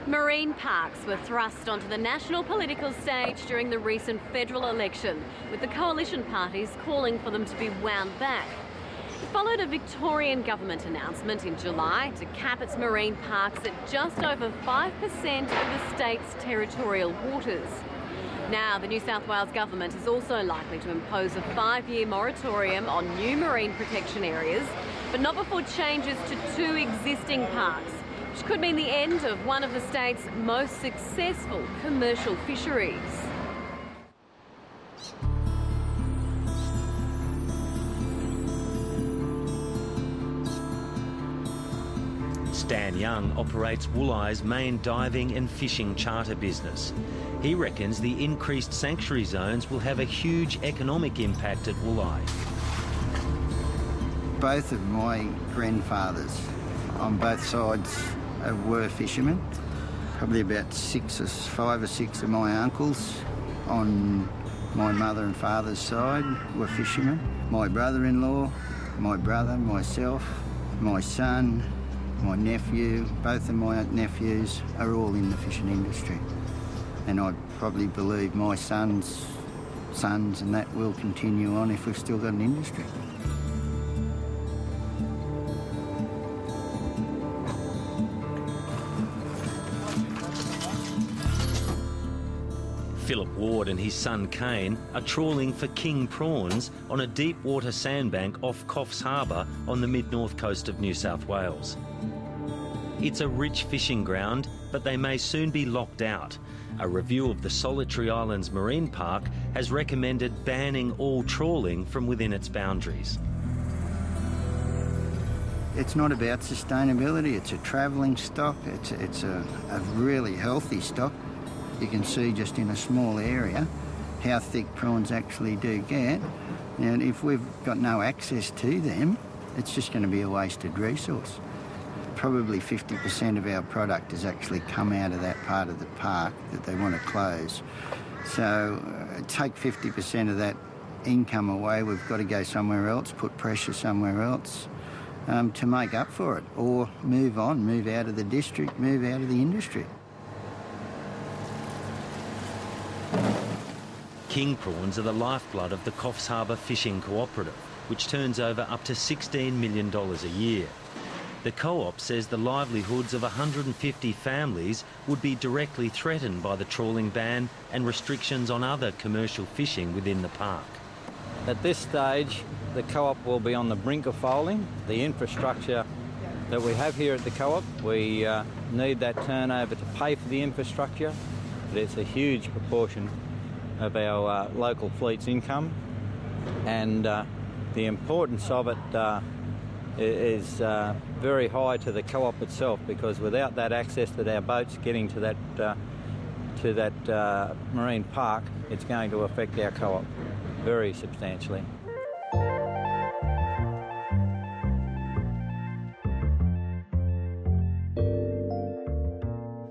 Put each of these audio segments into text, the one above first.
Marine parks were thrust onto the national political stage during the recent federal election, with the coalition parties calling for them to be wound back. It followed a Victorian Government announcement in July to cap its marine parks at just over 5% of the state's territorial waters. Now, the New South Wales Government is also likely to impose a 5-year moratorium on new marine protection areas, but not before changes to 2 existing parks, which could mean the end of one of the state's most successful commercial fisheries. Stan Young operates Woolai's main diving and fishing charter business. He reckons the increased sanctuary zones will have a huge economic impact at Woolai. Both of my grandfathers on both sides were fishermen. Probably about 5 or 6 of my uncles on my mother and father's side were fishermen. My brother-in-law, my brother, myself, my son, my nephew, both of my nephews are all in the fishing industry. And I probably believe my sons and that will continue on if we've still got an industry. Phillip Ward and his son Kane are trawling for king prawns on a deep water sandbank off Coffs Harbour on the mid-north coast of New South Wales. It's a rich fishing ground, but they may soon be locked out. A review of the Solitary Islands Marine Park has recommended banning all trawling from within its boundaries. It's not about sustainability, it's a travelling stock, it's a really healthy stock. You can see just in a small area how thick prawns actually do get. And if we've got no access to them, it's just going to be a wasted resource. Probably 50% of our product has actually come out of that part of the park that they want to close. So take 50% of that income away, we've got to go somewhere else, put pressure somewhere else to make up for it, or move on, move out of the district, move out of the industry. King prawns are the lifeblood of the Coffs Harbour Fishing Cooperative, which turns over up to $16 million a year. The co-op says the livelihoods of 150 families would be directly threatened by the trawling ban and restrictions on other commercial fishing within the park. At this stage, the co-op will be on the brink of folding. The infrastructure that we have here at the co-op, we need that turnover to pay for the infrastructure, but it's a huge proportion of our local fleet's income, and the importance of it is very high to the co-op itself, because without that access that our boats getting to that marine park, it's going to affect our co-op very substantially.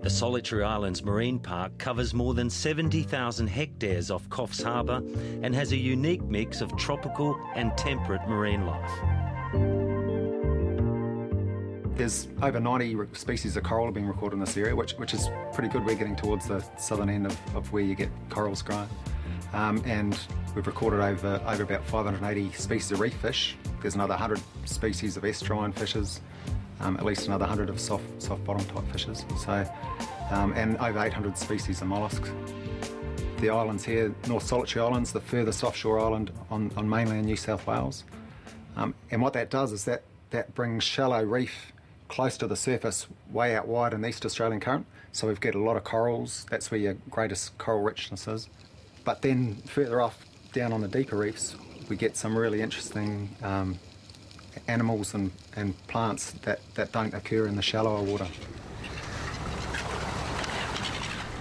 The Solitary Islands Marine Park covers more than 70,000 hectares off Coffs Harbour and has a unique mix of tropical and temperate marine life. There's over 90 species of coral being recorded in this area, which is pretty good. We're getting towards the southern end of where you get corals grown. And we've recorded over about 580 species of reef fish. There's another 100 species of estuarine fishes, at least another 100 of soft bottom type fishes. So, and over 800 species of molluscs. The islands here, North Solitary Islands, the furthest offshore island on mainland New South Wales. And what that does is that brings shallow reef close to the surface, way out wide in the East Australian current. So we've got a lot of corals. That's where your greatest coral richness is. But then further off, down on the deeper reefs, we get some really interesting animals and plants that don't occur in the shallower water.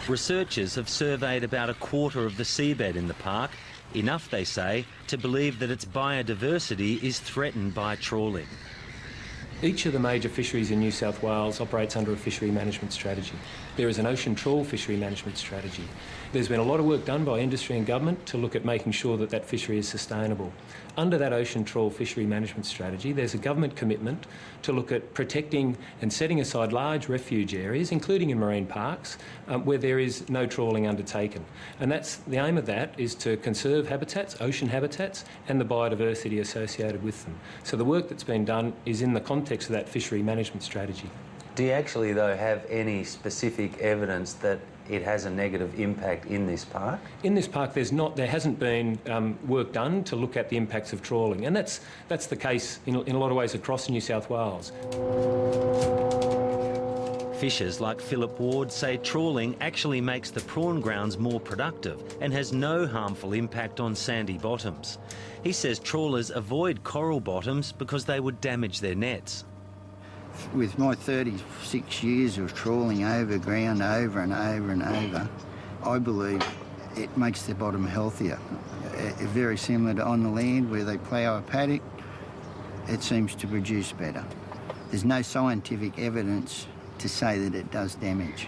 Researchers have surveyed about a quarter of the seabed in the park, enough, they say, to believe that its biodiversity is threatened by trawling. Each of the major fisheries in New South Wales operates under a fishery management strategy. There is an ocean trawl fishery management strategy. There's been a lot of work done by industry and government to look at making sure that that fishery is sustainable. Under that ocean trawl fishery management strategy, there's a government commitment to look at protecting and setting aside large refuge areas, including in marine parks, where there is no trawling undertaken. And that's the aim of that is to conserve habitats, ocean habitats, and the biodiversity associated with them. So the work that's been done is in the context of that fishery management strategy. Do you actually, though, have any specific evidence that it has a negative impact in this park? In this park, there hasn't been work done to look at the impacts of trawling, and that's the case in a lot of ways across New South Wales. Fishers like Phillip Ward say trawling actually makes the prawn grounds more productive and has no harmful impact on sandy bottoms. He says trawlers avoid coral bottoms because they would damage their nets. With my 36 years of trawling over ground over and over and over, I believe it makes the bottom healthier. Very similar to on the land where they plough a paddock, it seems to produce better. There's no scientific evidence to say that it does damage.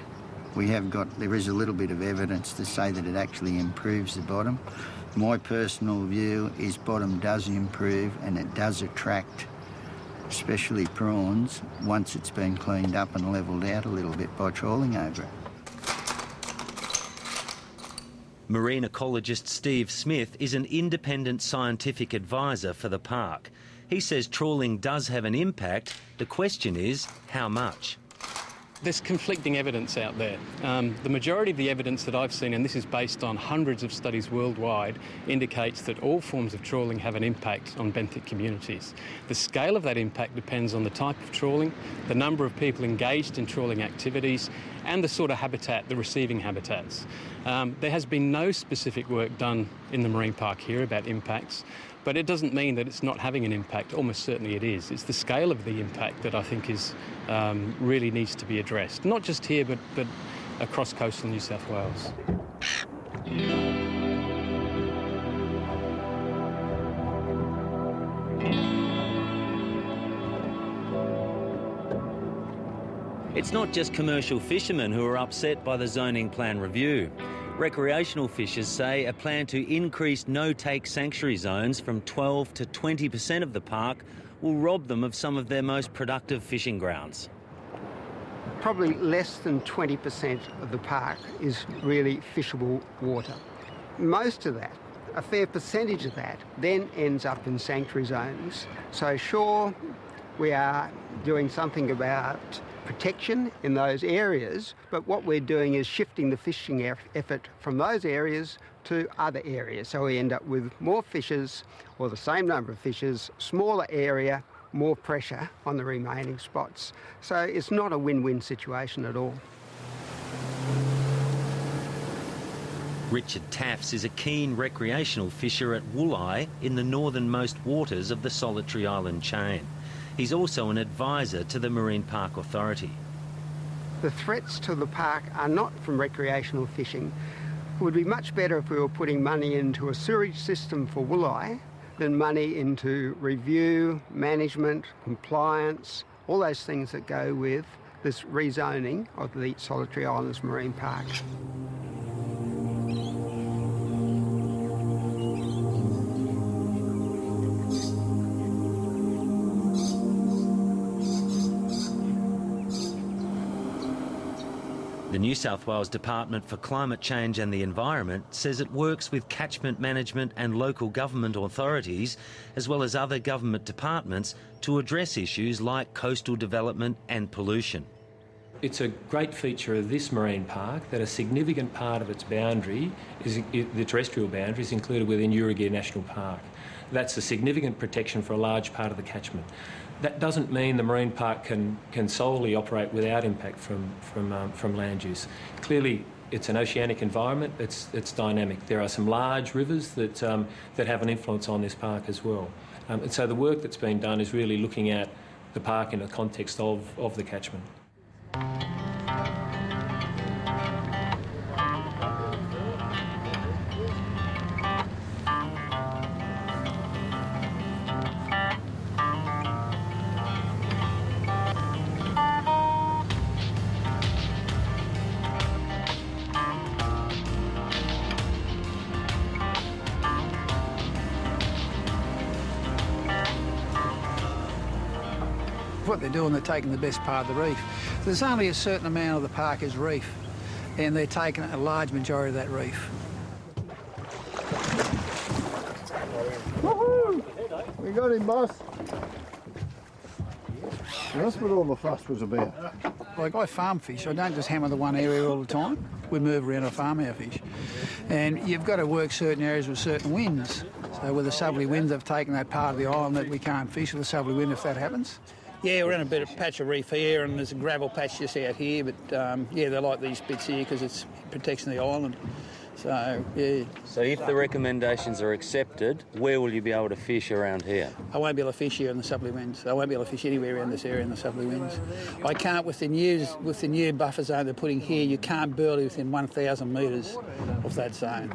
There is a little bit of evidence to say that it actually improves the bottom. My personal view is bottom does improve and it does attract especially prawns, once it's been cleaned up and levelled out a little bit by trawling over it. Marine ecologist Steve Smith is an independent scientific advisor for the park. He says trawling does have an impact. The question is, how much? There's conflicting evidence out there. The majority of the evidence that I've seen, and this is based on hundreds of studies worldwide, indicates that all forms of trawling have an impact on benthic communities. The scale of that impact depends on the type of trawling, the number of people engaged in trawling activities, and the sort of habitat, the receiving habitats. There has been no specific work done in the marine park here about impacts, but it doesn't mean that it's not having an impact. Almost certainly it is. It's the scale of the impact that I think is really needs to be addressed, not just here but across coastal New South Wales. It's not just commercial fishermen who are upset by the zoning plan review. Recreational fishers say a plan to increase no-take sanctuary zones from 12 to 20% of the park will rob them of some of their most productive fishing grounds. Probably less than 20% of the park is really fishable water. Most of that, a fair percentage of that, then ends up in sanctuary zones. So sure, we are doing something about protection in those areas, but what we're doing is shifting the fishing effort from those areas to other areas. So we end up with more fishers, or the same number of fishers, smaller area, more pressure on the remaining spots. So it's not a win-win situation at all. Richard Taffs is a keen recreational fisher at Wooleye in the northernmost waters of the Solitary Island chain. He's also an advisor to the Marine Park Authority. The threats to the park are not from recreational fishing. It would be much better if we were putting money into a sewerage system for Wooleye than money into review, management, compliance, all those things that go with this rezoning of the Solitary Islands Marine Park. The New South Wales Department for Climate Change and the Environment says it works with catchment management and local government authorities, as well as other government departments, to address issues like coastal development and pollution. It's a great feature of this marine park that a significant part of its boundary, the terrestrial boundary, is included within Urrugia National Park. That's a significant protection for a large part of the catchment. That doesn't mean the marine park can solely operate without impact from land use. Clearly, it's an oceanic environment. It's dynamic. There are some large rivers that have an influence on this park as well. And so the work that's been done is really looking at the park in the context of the catchment. what they're doing, they're taking the best part of the reef. There's only a certain amount of the park is reef, and they're taking a large majority of that reef. Woohoo! We got him, boss. That's what all the fuss was about. Like, I farm fish. I don't just hammer the one area all the time. We move around, I farm our fish. And you've got to work certain areas with certain winds. So with the southerly winds, they've taken that part of the island that we can't fish with the southerly wind if that happens. Yeah, we're in a bit of patch of reef here, and there's a gravel patch just out here, but yeah, they like these bits here because it's protection of the island. So, yeah. So if the recommendations are accepted, where will you be able to fish around here? I won't be able to fish here in the southerly winds. I won't be able to fish anywhere around this area in the southerly winds. I can't, with the new buffer zone they're putting here, you can't burley within 1,000 metres of that zone.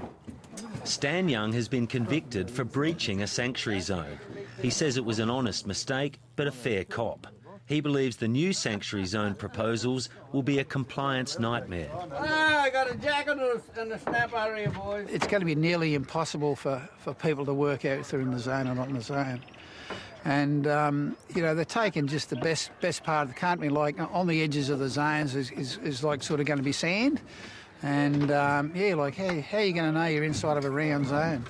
Stan Young has been convicted for breaching a sanctuary zone. He says it was an honest mistake, but a fair cop. He believes the new sanctuary zone proposals will be a compliance nightmare. I got a jacket and a snap out here, boys. It's going to be nearly impossible for people to work out if they're in the zone or not in the zone. And, you know, they're taking just the best part of the country, like on the edges of the zones is like sort of going to be sand. And, yeah, like, how are you going to know you're inside of a round zone?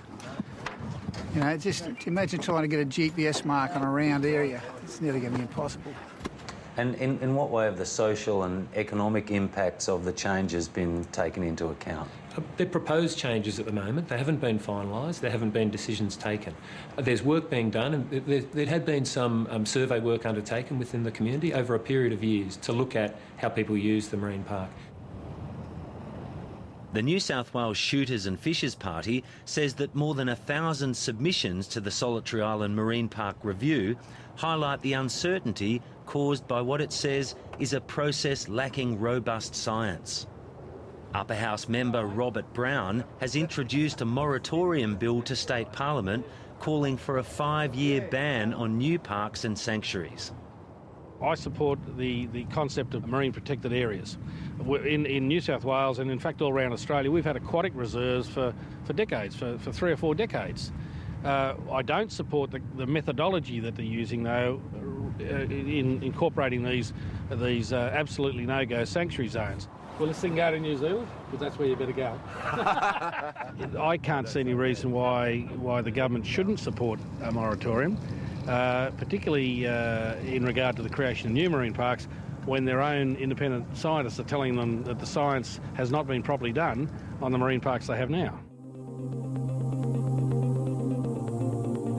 You know, just imagine trying to get a GPS mark on a round area. It's nearly going to be impossible. And in what way have the social and economic impacts of the changes been taken into account? They're proposed changes at the moment. They haven't been finalised. There haven't been decisions taken. There's work being done, and there had been some survey work undertaken within the community over a period of years to look at how people use the marine park. The New South Wales Shooters and Fishers Party says that more than 1,000 submissions to the Solitary Island Marine Park review highlight the uncertainty caused by what it says is a process lacking robust science. Upper House member Robert Brown has introduced a moratorium bill to State Parliament calling for a 5-year ban on new parks and sanctuaries. I support the concept of marine protected areas. In New South Wales and in fact all around Australia, we've had aquatic reserves for decades, for 3 or 4 decades. I don't support the methodology that they're using though in incorporating these absolutely no-go sanctuary zones. Will this thing go to New Zealand? Because that's where you better go. I can't see any reason why the government shouldn't support a moratorium. Particularly in regard to the creation of new marine parks, when their own independent scientists are telling them that the science has not been properly done on the marine parks they have now.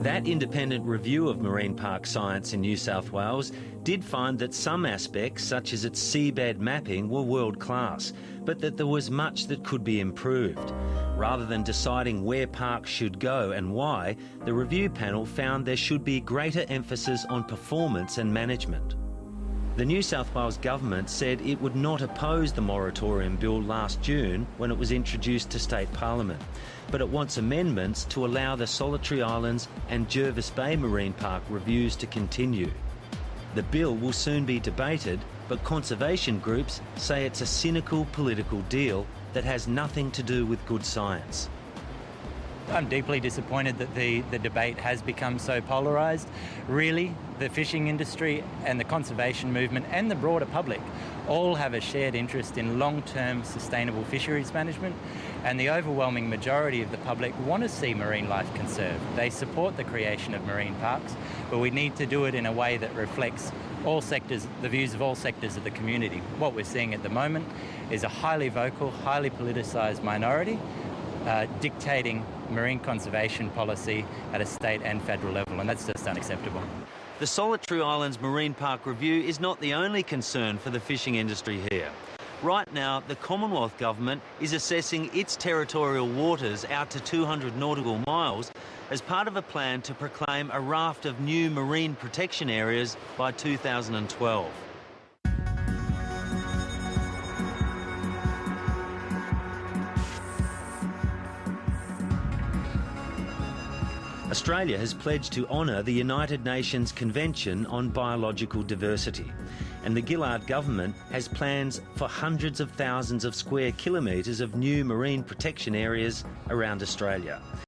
That independent review of marine park science in New South Wales did find that some aspects, such as its seabed mapping, were world-class, but that there was much that could be improved. Rather than deciding where parks should go and why, the review panel found there should be greater emphasis on performance and management. The New South Wales Government said it would not oppose the moratorium bill last June when it was introduced to State Parliament, but it wants amendments to allow the Solitary Islands and Jervis Bay Marine Park reviews to continue. The bill will soon be debated, but conservation groups say it's a cynical political deal that has nothing to do with good science. I'm deeply disappointed that the debate has become so polarised. Really, the fishing industry and the conservation movement and the broader public all have a shared interest in long-term sustainable fisheries management, and the overwhelming majority of the public want to see marine life conserved. They support the creation of marine parks, but we need to do it in a way that reflects all sectors, the views of all sectors of the community. What we're seeing at the moment is a highly vocal, highly politicised minority dictating marine conservation policy at a state and federal level, and that's just unacceptable. The Solitary Islands Marine Park Review is not the only concern for the fishing industry here. Right now, the Commonwealth Government is assessing its territorial waters out to 200 nautical miles as part of a plan to proclaim a raft of new marine protection areas by 2012. Australia has pledged to honour the United Nations Convention on Biological Diversity, and the Gillard government has plans for hundreds of thousands of square kilometres of new marine protection areas around Australia.